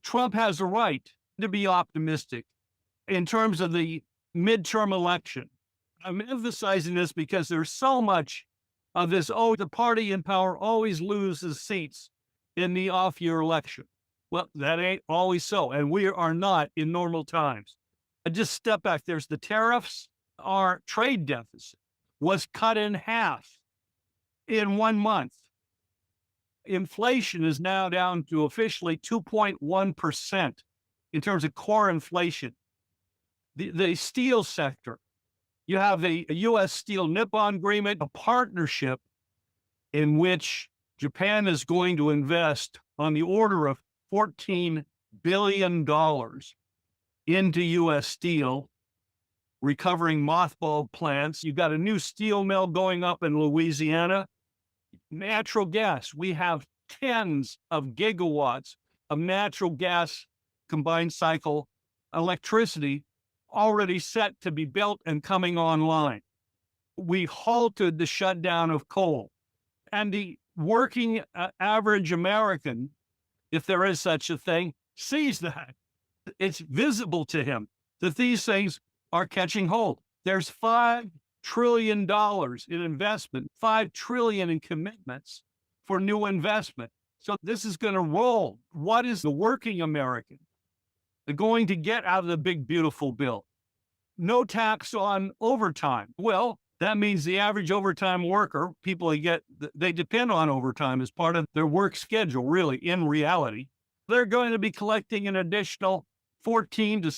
Trump has a right to be optimistic in terms of the midterm election. I'm emphasizing this because there's so much of this. Oh, the party in power always loses seats in the off year election. Well, that ain't always so. And we are not in normal times. I just step back. There's the tariffs. Our trade deficit was cut in half in 1 month. Inflation is now down to officially 2.1% in terms of core inflation. The steel sector, you have a U.S. Steel Nippon agreement, a partnership in which Japan is going to invest on the order of $14 billion into U.S. steel, recovering mothballed plants. You've got a new steel mill going up in Louisiana. Natural gas, we have tens of gigawatts of natural gas combined cycle electricity already set to be built and coming online. We halted the shutdown of coal. And the working average American, if there is such a thing, sees that. It's visible to him that these things are catching hold. There's $5 trillion in investment, $5 trillion in commitments for new investment. So this is going to roll. What is the working American going to get out of the big, beautiful bill? No tax on overtime. Well, that means the average overtime worker, people they depend on overtime as part of their work schedule, really, in reality. They're going to be collecting an additional $1,400 to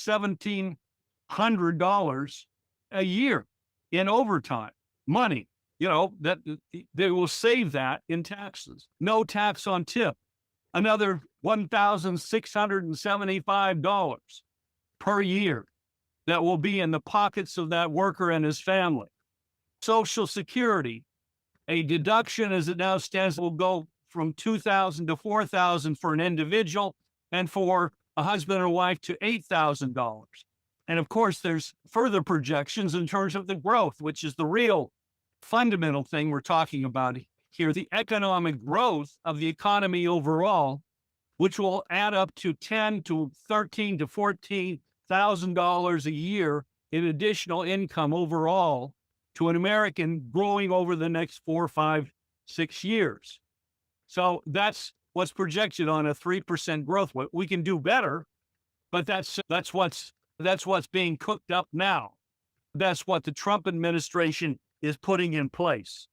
$1,700 a year in overtime money. That they will save that in taxes. No tax on tip. Another $1,675 per year that will be in the pockets of that worker and his family. Social Security, a deduction as it now stands will go from $2,000 to $4,000 for an individual, and for a husband or wife to $8,000. And of course, there's further projections in terms of the growth, which is the real fundamental thing we're talking about here, the economic growth of the economy overall, which will add up to $10,000 to $13,000 to $14,000 a year in additional income overall to an American growing over the next 4, 5, 6 years. So that's what's projected on a 3% growth. We can do better, but that's what's being cooked up now. That's what the Trump administration is putting in place.